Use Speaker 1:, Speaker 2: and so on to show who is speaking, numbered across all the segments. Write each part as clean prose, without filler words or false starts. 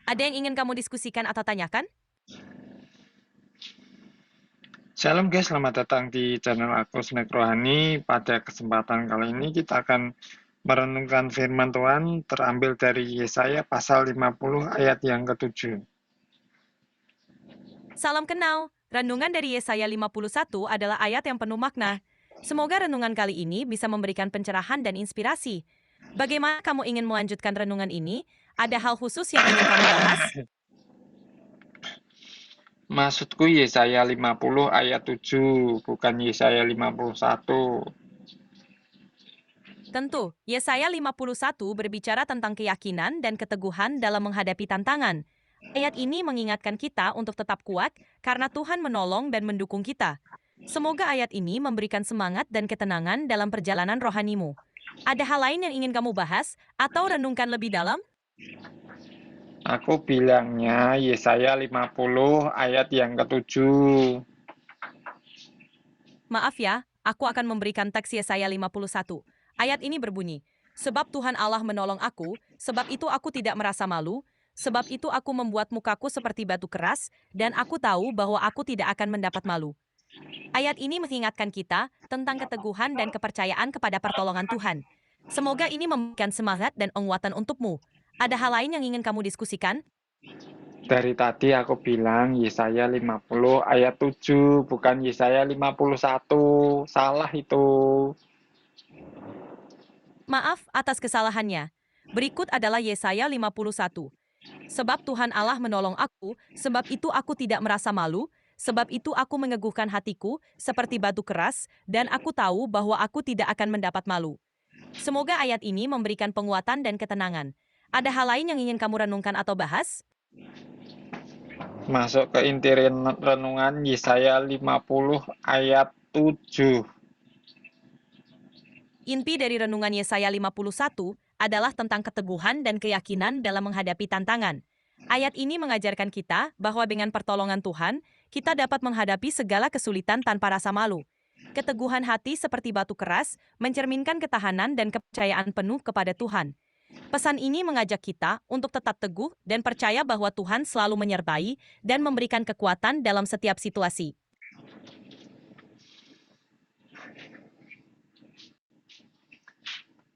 Speaker 1: Ada yang ingin kamu diskusikan atau tanyakan?
Speaker 2: Shalom guys, selamat datang di channel aku Snack Rohani. Pada kesempatan kali ini kita akan merenungkan firman Tuhan terambil dari Yesaya pasal 50 ayat yang ke-7.
Speaker 1: Salam kenal. Renungan dari Yesaya 51 adalah ayat yang penuh makna. Semoga renungan kali ini bisa memberikan pencerahan dan inspirasi. Bagaimana kamu ingin melanjutkan renungan ini? Ada hal khusus yang ingin kamu bahas?
Speaker 2: Maksudku Yesaya 50 ayat 7, bukan Yesaya 51.
Speaker 1: Tentu, Yesaya 51 berbicara tentang keyakinan dan keteguhan dalam menghadapi tantangan. Ayat ini mengingatkan kita untuk tetap kuat karena Tuhan menolong dan mendukung kita. Semoga ayat ini memberikan semangat dan ketenangan dalam perjalanan rohanimu. Ada hal lain yang ingin kamu bahas atau renungkan lebih dalam?
Speaker 2: Aku bilangnya Yesaya 50 ayat yang ke-7.
Speaker 1: Maaf ya, aku akan memberikan teks Yesaya 51. Ayat ini berbunyi, "Sebab Tuhan Allah menolong aku, sebab itu aku tidak merasa malu, sebab itu aku membuat mukaku seperti batu keras, dan aku tahu bahwa aku tidak akan mendapat malu." Ayat ini mengingatkan kita tentang keteguhan dan kepercayaan kepada pertolongan Tuhan. Semoga ini memberikan semangat dan penguatan untukmu. Ada hal lain yang ingin kamu diskusikan?
Speaker 2: Dari tadi aku bilang Yesaya 50 ayat 7, bukan Yesaya 51. Salah itu.
Speaker 1: Maaf atas kesalahannya. Berikut adalah Yesaya 51. Sebab Tuhan Allah menolong aku, sebab itu aku tidak merasa malu, sebab itu aku meneguhkan hatiku seperti batu keras, dan aku tahu bahwa aku tidak akan mendapat malu. Semoga ayat ini memberikan penguatan dan ketenangan. Ada hal lain yang ingin kamu renungkan atau bahas?
Speaker 2: Masuk ke inti renungan Yesaya 50 ayat 7.
Speaker 1: Inti dari renungan Yesaya 51 adalah tentang keteguhan dan keyakinan dalam menghadapi tantangan. Ayat ini mengajarkan kita bahwa dengan pertolongan Tuhan, kita dapat menghadapi segala kesulitan tanpa rasa malu. Keteguhan hati seperti batu keras mencerminkan ketahanan dan kepercayaan penuh kepada Tuhan. Pesan ini mengajak kita untuk tetap teguh dan percaya bahwa Tuhan selalu menyertai dan memberikan kekuatan dalam setiap situasi.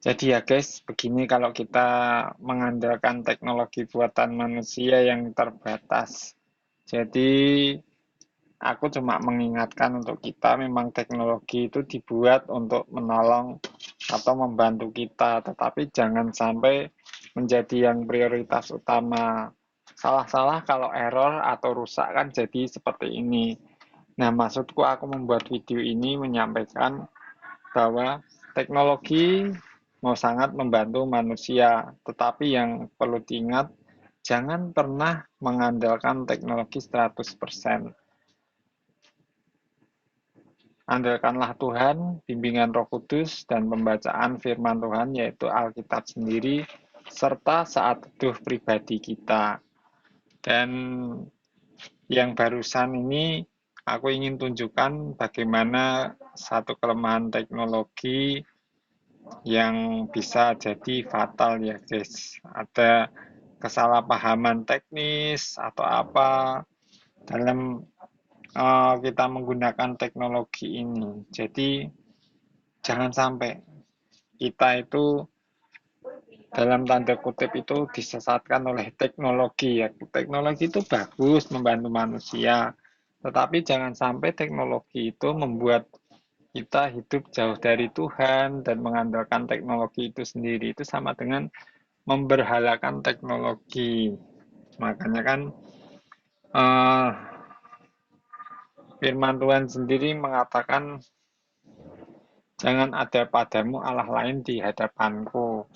Speaker 2: Jadi ya guys, begini kalau kita mengandalkan teknologi buatan manusia yang terbatas. Jadi aku cuma mengingatkan untuk kita memang teknologi itu dibuat untuk menolong atau membantu kita, tetapi jangan sampai menjadi yang prioritas utama. Salah-salah kalau error atau rusak kan jadi seperti ini. Nah, maksudku aku membuat video ini menyampaikan bahwa teknologi mau sangat membantu manusia, tetapi yang perlu diingat, jangan pernah mengandalkan teknologi 100%. Andalkanlah Tuhan, bimbingan Roh Kudus, dan pembacaan firman Tuhan, yaitu Alkitab sendiri, serta saat teduh pribadi kita. Dan yang barusan ini, aku ingin tunjukkan bagaimana satu kelemahan teknologi yang bisa jadi fatal ya guys. Ada kesalahpahaman teknis atau apa dalam kita menggunakan teknologi ini. Jadi jangan sampai kita itu dalam tanda kutip itu disesatkan oleh teknologi ya. Teknologi itu bagus membantu manusia, tetapi jangan sampai teknologi itu membuat kita hidup jauh dari Tuhan dan mengandalkan teknologi itu sendiri. Itu sama dengan memberhalakan teknologi. Makanya kan uh, firman Tuhan sendiri mengatakan jangan ada padamu Allah lain di hadapanku.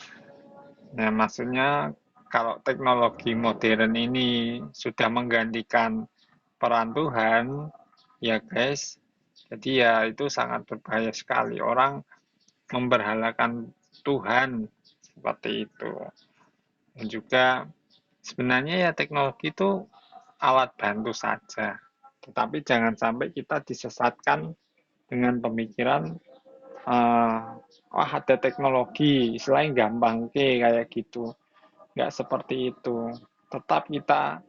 Speaker 2: Nah, maksudnya kalau teknologi modern ini sudah menggantikan peran Tuhan, ya guys, jadi ya itu sangat berbahaya sekali. Orang memberhalakan Tuhan seperti itu. Dan juga sebenarnya ya teknologi itu alat bantu saja. Tetapi jangan sampai kita disesatkan dengan pemikiran wah ada teknologi, selain gampang kayak gitu. Nggak seperti itu. tetap kita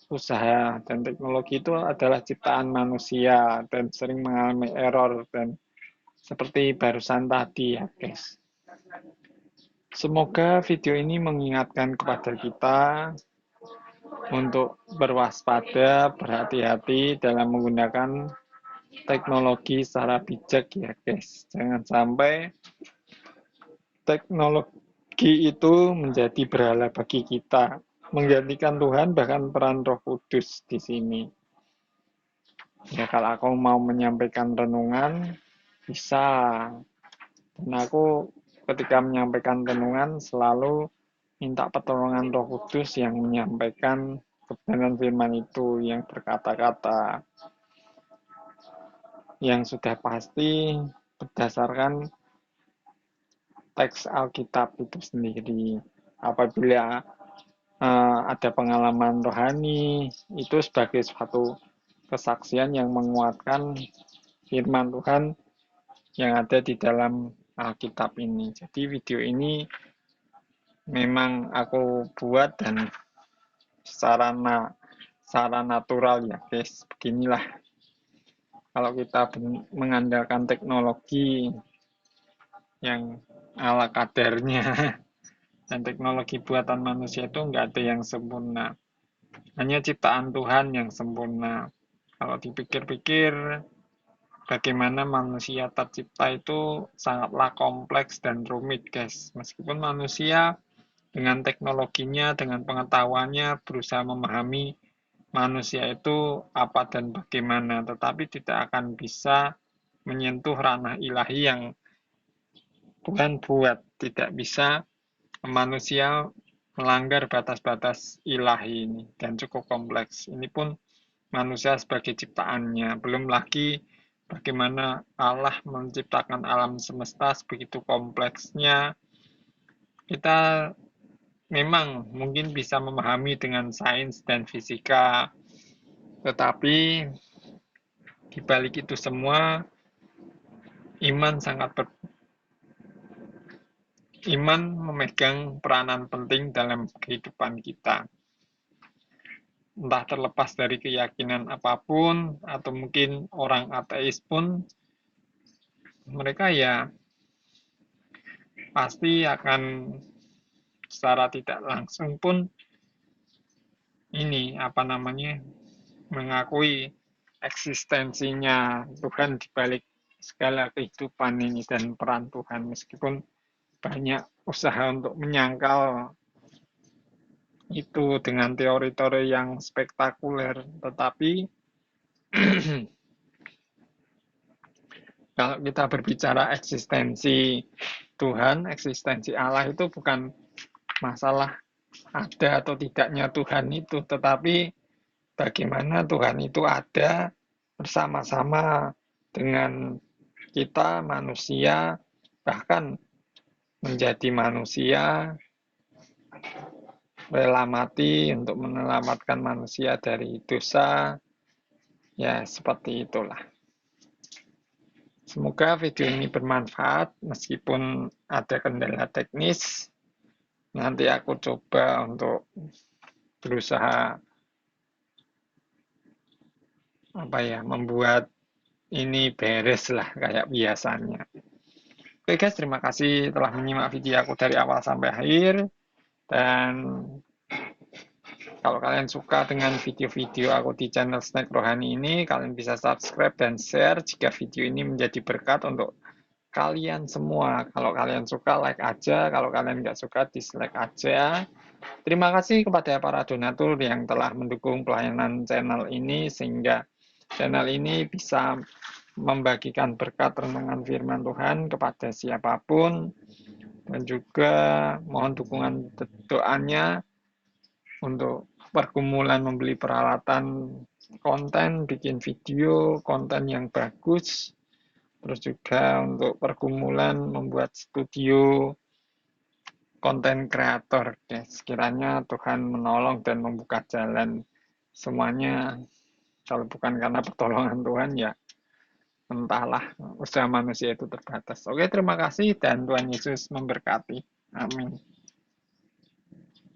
Speaker 2: usaha, dan teknologi itu adalah ciptaan manusia dan sering mengalami error, dan seperti barusan tadi ya guys. Semoga video ini mengingatkan kepada kita untuk berwaspada, berhati-hati dalam menggunakan teknologi secara bijak ya guys. Jangan sampai teknologi itu menjadi berhala bagi kita, menggantikan Tuhan, bahkan peran Roh Kudus di sini. Ya kalau aku mau menyampaikan renungan bisa, dan aku ketika menyampaikan renungan selalu minta pertolongan Roh Kudus yang menyampaikan kebenaran firman itu, yang berkata-kata yang sudah pasti berdasarkan teks Alkitab itu sendiri. Apabila ada pengalaman rohani, itu sebagai suatu kesaksian yang menguatkan firman Tuhan yang ada di dalam Alkitab ini. Jadi video ini memang aku buat dan secara natural ya guys. Beginilah kalau kita mengandalkan teknologi yang ala kadarnya dan teknologi buatan manusia itu nggak ada yang sempurna. Hanya ciptaan Tuhan yang sempurna. Kalau dipikir-pikir, bagaimana manusia tercipta itu sangatlah kompleks dan rumit, guys. Meskipun manusia dengan teknologinya, dengan pengetahuannya berusaha memahami manusia itu apa dan bagaimana, tetapi tidak akan bisa menyentuh ranah ilahi yang Tuhan buat. Tidak bisa manusia melanggar batas-batas ilahi ini, dan cukup kompleks. Ini pun manusia sebagai ciptaannya, belum lagi bagaimana Allah menciptakan alam semesta sebegitu kompleksnya. Kita memang mungkin bisa memahami dengan sains dan fisika, tetapi di balik itu semua iman memegang peranan penting dalam kehidupan kita. Entah terlepas dari keyakinan apapun, atau mungkin orang ateis pun, mereka ya pasti akan secara tidak langsung pun mengakui eksistensinya Tuhan di balik segala kehidupan ini dan peran Tuhan, meskipun banyak usaha untuk menyangkal itu dengan teori-teori yang spektakuler, tetapi kalau kita berbicara eksistensi Tuhan, eksistensi Allah, itu bukan masalah ada atau tidaknya Tuhan itu, tetapi bagaimana Tuhan itu ada bersama-sama dengan kita manusia, bahkan menjadi manusia, rela mati untuk menyelamatkan manusia dari dosa. Ya, seperti itulah. Semoga video ini bermanfaat, meskipun ada kendala teknis. Nanti aku coba untuk berusaha membuat ini beres lah kayak biasanya. Oke guys, terima kasih telah menyimak video aku dari awal sampai akhir. Dan kalau kalian suka dengan video-video aku di channel Snack Rohani ini, kalian bisa subscribe dan share jika video ini menjadi berkat untuk kalian semua. Kalau kalian suka, like aja. Kalau kalian nggak suka, dislike aja. Terima kasih kepada para donatur yang telah mendukung pelayanan channel ini, sehingga channel ini bisa membagikan berkat renungan firman Tuhan kepada siapapun. Dan juga mohon dukungan doanya untuk pergumulan membeli peralatan konten, bikin video, konten yang bagus. Terus juga untuk pergumulan membuat studio konten kreator. Sekiranya Tuhan menolong dan membuka jalan semuanya. Kalau bukan karena pertolongan Tuhan, ya entahlah, usaha manusia itu terbatas. Oke, terima kasih dan Tuhan Yesus memberkati. Amin.